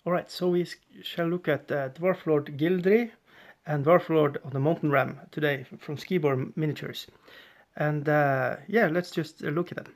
Alright, so we shall look at Dwarf Lord Gildry and Dwarf Lord of the Mountain Ram today from Scibor Miniatures. And yeah, let's just look at them.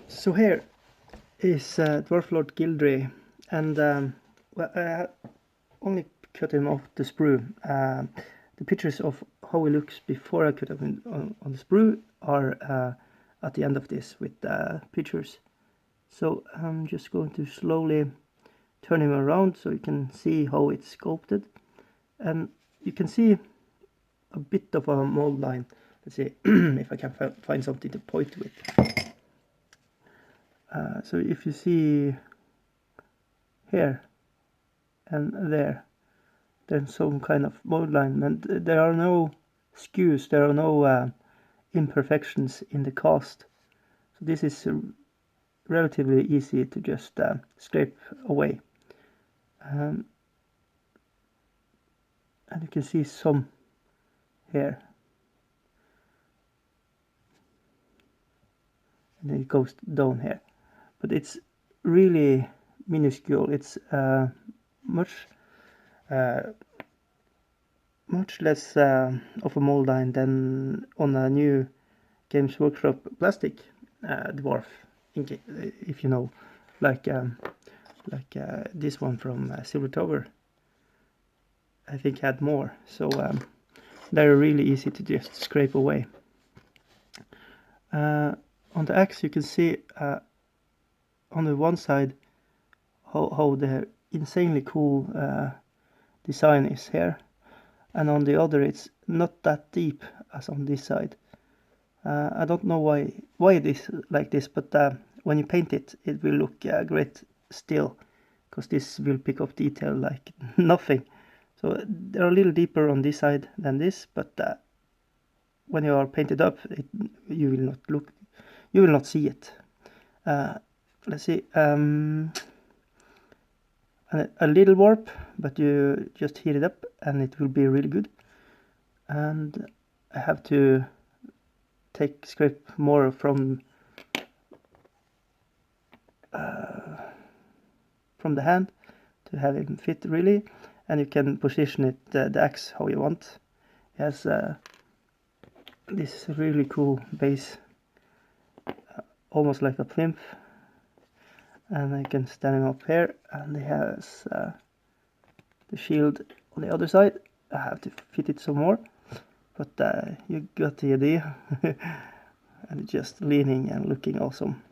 So here is Dwarf Lord Gildry, and well, I only cut him off the sprue. The pictures of how he looks before I cut him on the sprue are at the end of this with pictures. So I'm just going to slowly turn him around so you can see how it's sculpted, and you can see a bit of a mold line. Let's see if I can find something to point with. So if you see here and there, there's some kind of mold line, and there are no skews, there are no imperfections in the cast. So this is relatively easy to just scrape away. And you can see some here. And then it goes down here. But it's really minuscule. It's much less of a mold line than on a new Games Workshop plastic dwarf, if you know, like this one from Silver Tower. I think had more, so they're really easy to just scrape away. On the axe you can see on the one side how the insanely cool design is here, and on the other it's not that deep as on this side. I don't know why it is like this, but when you paint it, it will look great still, because this will pick up detail like nothing. So they're a little deeper on this side than this, but when you are painted up, you will not see it. Let's see, a little warp, but you just heat it up and it will be really good. And I have to scrape more from the hand to have it fit really, and you can position it the axe how you want. It has this really cool base, almost like a plinth, and I can stand him up here, and it has the shield on the other side. I have to fit it some more, but you got the idea. And just leaning and looking awesome.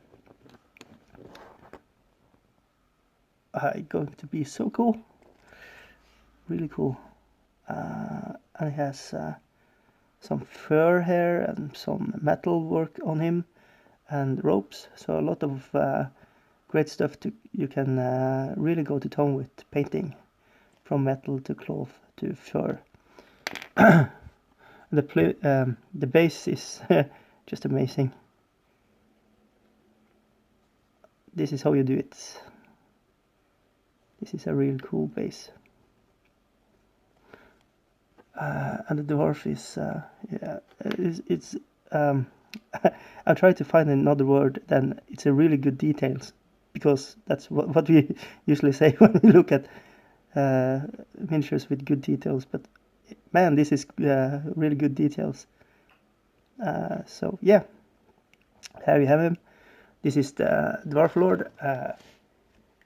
Going to be so cool, really cool. And it has some fur here and some metal work on him and ropes. So a lot of great stuff you can really go to town with painting, from metal to cloth to fur. The base is just amazing. This is how you do it. This is a real cool base. And the dwarf is, it's I'll try to find another word than it's a really good details, because that's what we usually say when we look at miniatures with good details. But man, this is really good details. So yeah, there you have him. This is the Dwarf Lord,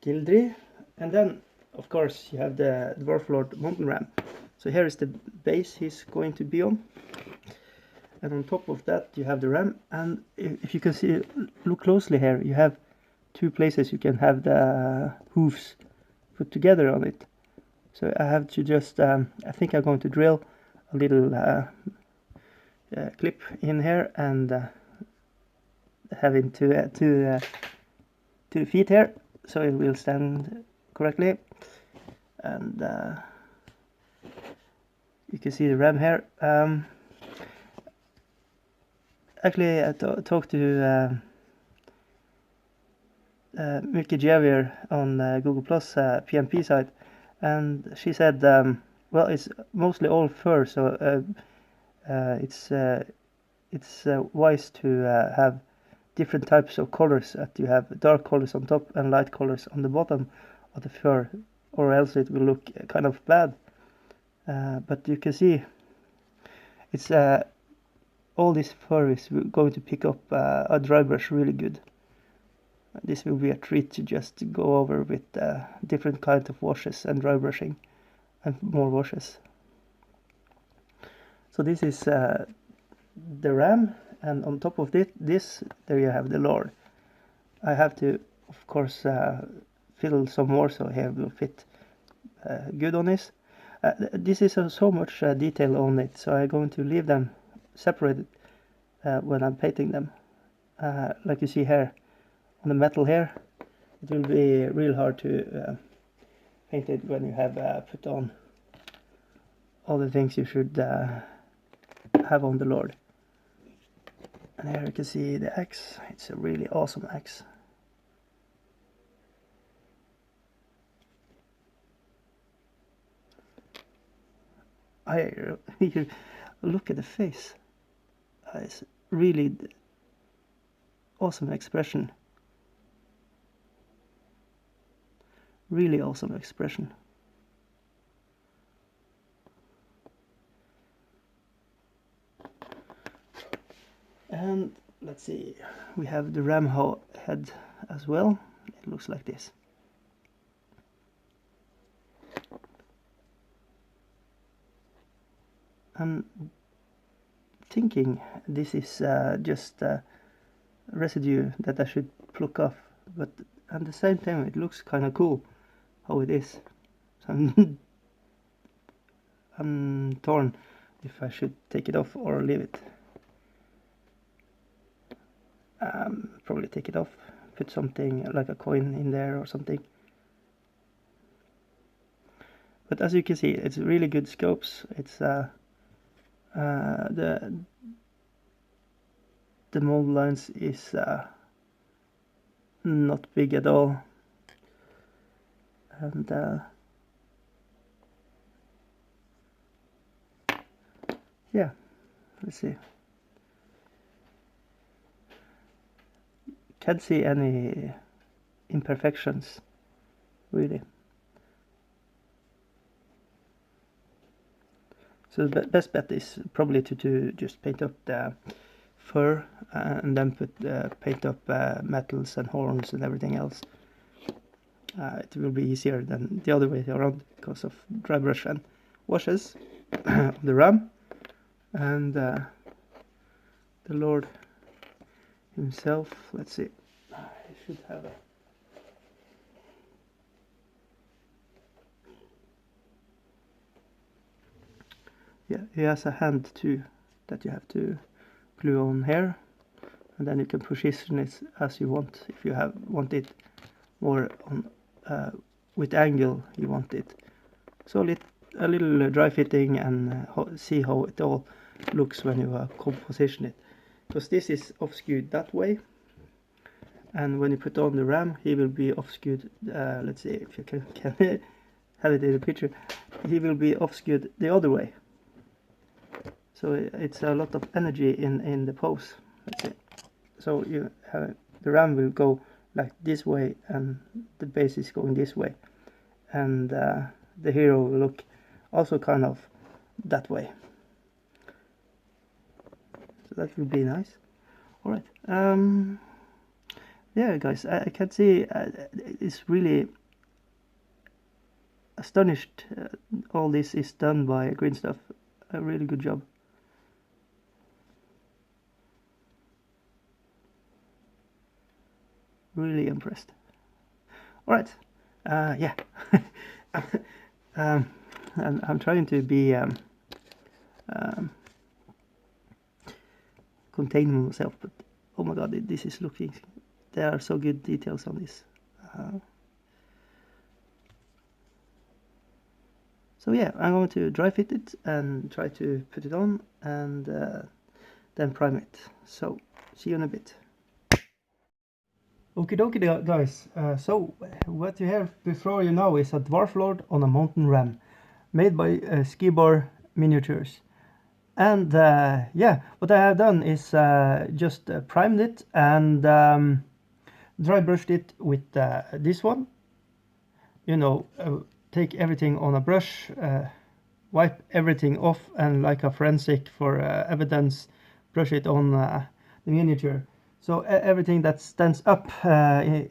Gildry, and then of course you have the Dwarf Lord mountain ram. So here is the base he's going to be on, and on top of that you have the ram. And if you can see, look closely here, you have two places you can have the hooves put together on it. So I have to just, I think I'm going to drill a little clip in here and have it to the feet here, so it will stand correctly. And you can see the ram here. Actually, I talked to Milky Javier on Google Plus PMP site, and she said, well, it's mostly all fur, so it's wise to have different types of colors. That you have dark colors on top and light colors on the bottom of the fur, or else it will look kind of bad. But you can see it's all this fur is going to pick up a dry brush really good. This will be a treat to just go over with different kinds of washes and dry brushing and more washes. So this is the ram, and on top of this there you have the Lord. I have to, of course, fiddle some more so here will fit good on this. This is so much detail on it, so I'm going to leave them separated when I'm painting them. Like you see here on the metal here, it will be real hard to paint it when you have put on all the things you should have on the Lord. And here you can see the axe. It's a really awesome axe. Look at the face. It's really awesome expression. Really awesome expression. And let's see, we have the ram head as well. It looks like this. I'm thinking this is just residue that I should pluck off, but at the same time it looks kind of cool how it is. So I'm torn if I should take it off or leave it. Probably take it off, put something like a coin in there or something. But as you can see, it's really good scopes. It's the mold lines is not big at all, and yeah, let's see. Can't see any imperfections really. So the best bet is probably to just paint up the fur and then paint up metals and horns and everything else. It will be easier than the other way around because of dry brush and washes of the ram. And the Lord himself, let's see, I should have a yeah, he has a hand too. that you have to glue on here, and then you can position it as you want. If you want it more on with angle, you want it so a little dry fitting, and see how it all looks when you composition it, because this is off-skewed that way, and when you put on the ram, he will be off-skewed. Let's see if you can have it in the picture. He will be off-skewed the other way, so it's a lot of energy in the pose. Let's see. So you have the ram will go like this way, and the base is going this way, and the hero will look also kind of that way. So that will be nice. All right. Yeah, guys, I can see it's really astonished. All this is done by Green Stuff. A really good job. Really impressed. All right. Yeah. And I'm trying to be contain myself, but oh my god, this is looking. There are so good details on this. So yeah, I'm going to dry fit it and try to put it on, and then prime it. So see you in a bit. Okie dokie, guys. So what you have before you now is a Dwarf Lord on a mountain ram, made by Scibor miniatures. And yeah, what I have done is just primed it and dry brushed it with this one. You know, take everything on a brush, wipe everything off, and like a forensic for evidence, brush it on the miniature. So everything that stands up and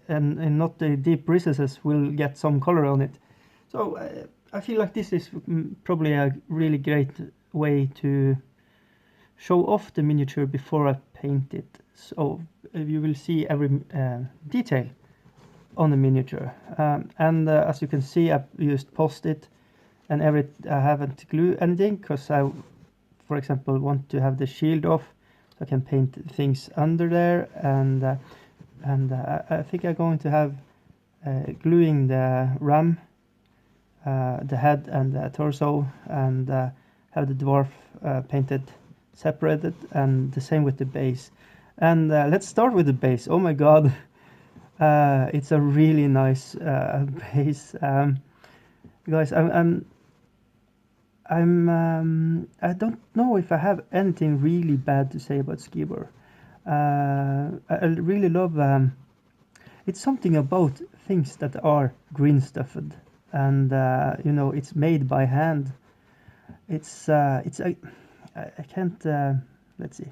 not the deep recesses will get some color on it. So I feel like this is probably a really great way to show off the miniature before I paint it. So you will see every detail on the miniature. And as you can see, I've used post-it, and I haven't glued anything because I, for example, want to have the shield off. I can paint things under there, and I think I'm going to have gluing the ram, the head and the torso, and have the dwarf painted separated, and the same with the base. And let's start with the base. Oh my god, it's a really nice base. Guys, I don't know if I have anything really bad to say about Scibor. I really love. It's something about things that are green stuffed, and you know, it's made by hand. I can't. Let's see.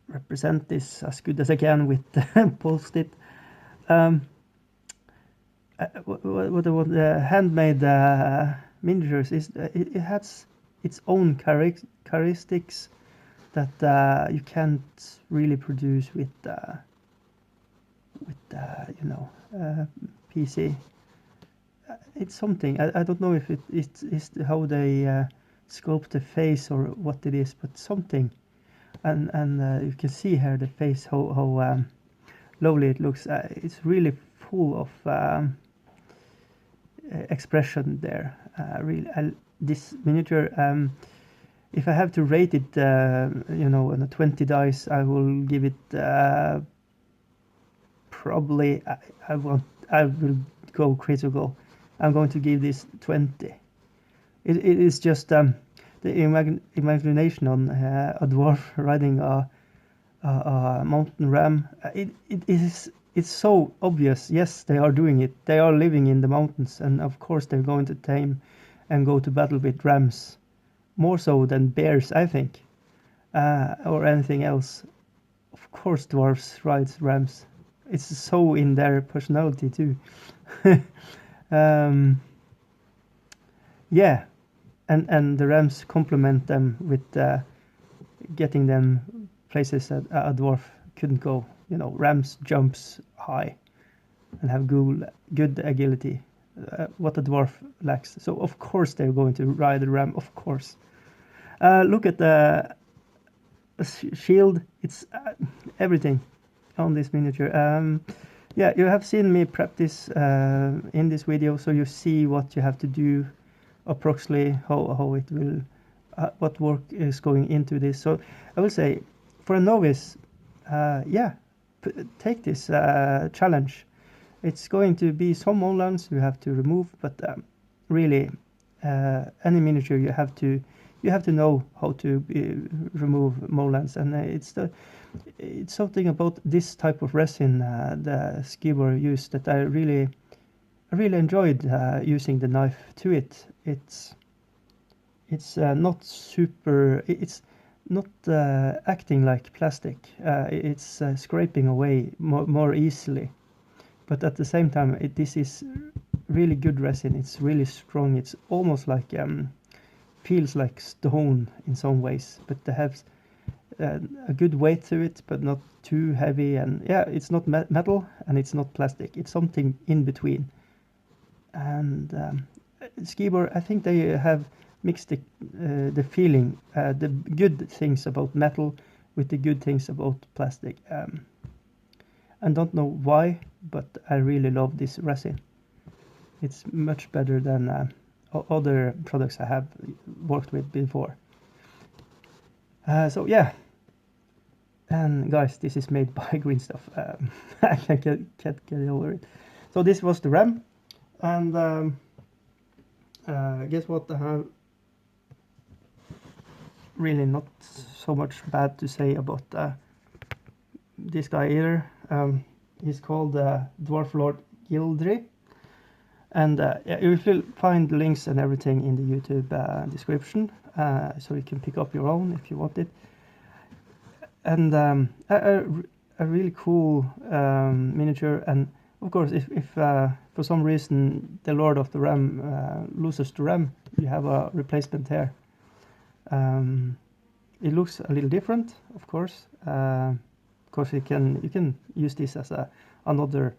Represent this as good as I can with post-it. What the handmade miniatures is, it has its own characteristics that you can't really produce with you know, PC. It's something I don't know if it's how they sculpt the face or what it is, but something. And you can see here the face, how lovely it looks. It's really full of expression there. Really, this miniature, if I have to rate it, you know, on a 20 dice, I will give it probably. I will go critical. I'm going to give this 20. It is just the imagination on a dwarf riding a mountain ram. It's so obvious. Yes, they are doing it. They are living in the mountains, and of course they're going to tame and go to battle with rams, more so than bears, I think, or anything else. Of course, dwarves ride rams. It's so in their personality too. Yeah, and the rams complement them with getting them places that a dwarf couldn't go. You know, rams jumps high and have good agility, what a dwarf lacks. So of course they're going to ride a ram, of course. Look at the shield. It's everything on this miniature. Yeah, you have seen me prep this in this video, so you see what you have to do approximately, how it will, what work is going into this. So I will say, for a novice, yeah, take this challenge. It's going to be some molds you have to remove, but really, any miniature you have to know how to remove molds, and it's something about this type of resin the Scibor used that I really enjoyed using the knife to it. It's not super. It's not acting like plastic. It's scraping away more easily, but at the same time, this is really good resin. It's really strong. It's almost like feels like stone in some ways, but it has a good weight to it, but not too heavy. And yeah, it's not metal and it's not plastic. It's something in between. And Scibor, I think they have mixed the feeling, the good things about metal with the good things about plastic. I don't know why, but I really love this resin. It's much better than other products I have worked with before. So yeah, and guys, this is made by Green Stuff. I can't get over it. So this was the RAM, and guess what? I have really not so much bad to say about this guy either. He's called Dwarf Lord Gildry, and yeah, you will find links and everything in the YouTube description, so you can pick up your own if you want it. And a really cool miniature. And of course, if for some reason the Lord of the Ram loses the Ram, you have a replacement here. It looks a little different, of course. Of course, you can use this as another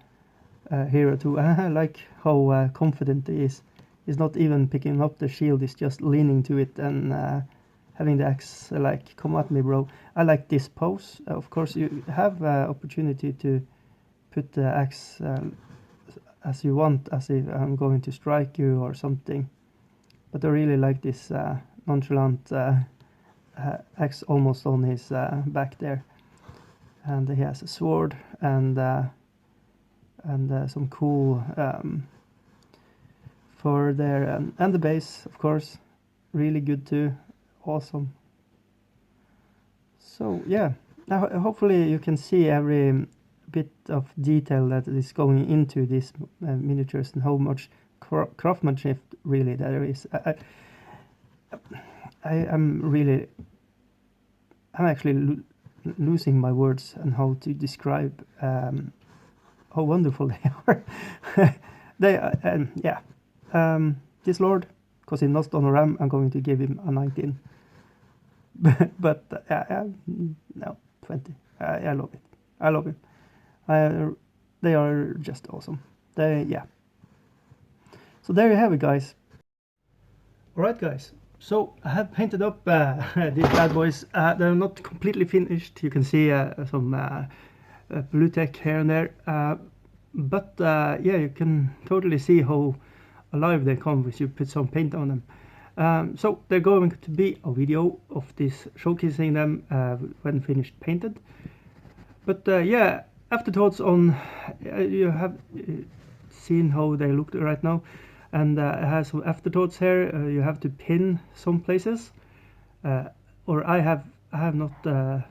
hero too. I like how confident he is. He's not even picking up the shield. He's just leaning to it and having the axe like, come at me, bro. I like this pose. Of course, you have opportunity to put the axe as you want, as if I'm going to strike you or something. But I really like this nonchalant axe almost on his back there. And he has a sword and some cool fur there, and the base, of course, really good too. Awesome. So yeah, now hopefully you can see every bit of detail that is going into these miniatures and how much craftsmanship really there is. I'm actually losing my words and how to describe how wonderful they are. Yeah. This Lord, because he's not on a RAM, I'm going to give him a 19. but no, 20. I love it. I love him. They are just awesome. Yeah. So there you have it, guys. Alright, guys. So I have painted up these bad boys. They're not completely finished. You can see some blue tech here and there. But yeah, you can totally see how alive they come if you put some paint on them. So they're going to be a video of this showcasing them when finished painted. But yeah, afterthoughts on you have seen how they look right now, and it has some afterthoughts here. You have to pin some places, or I have not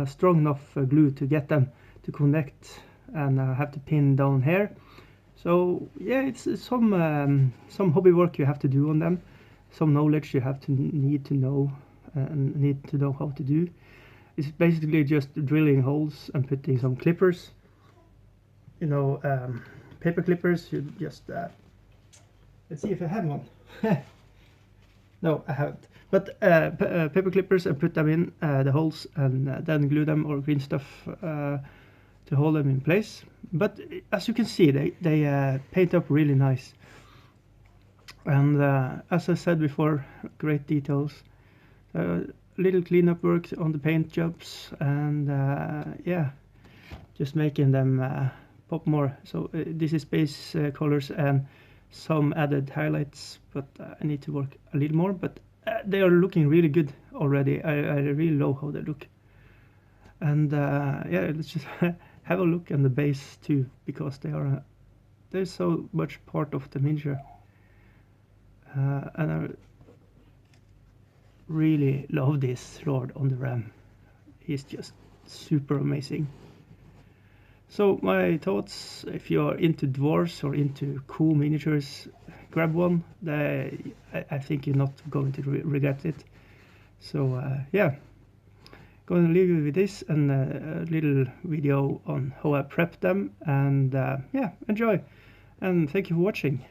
strong enough glue to get them to connect, and I have to pin down here. So yeah, it's some hobby work you have to do on them, some knowledge you have to need to know and need to know how to do. It's basically just drilling holes and putting some clippers, you know, paper clippers. You just let's see if I have one. No, I haven't. But paper clippers, and put them in the holes, and then glue them, or green stuff to hold them in place. But as you can see, they paint up really nice. And as I said before, great details. Little cleanup work on the paint jobs, and yeah, just making them pop more. So this is base colors and some added highlights, but I need to work a little more, but they are looking really good already. I really love how they look. And yeah, let's just have a look on the base too, because they're so much part of the miniature. And I really love this Lord on the ram. He's just super amazing. So my thoughts, if you're into dwarves or into cool miniatures, grab one. I think you're not going to regret it. So yeah, going to leave you with this and a little video on how I prep them, and yeah, enjoy, and thank you for watching.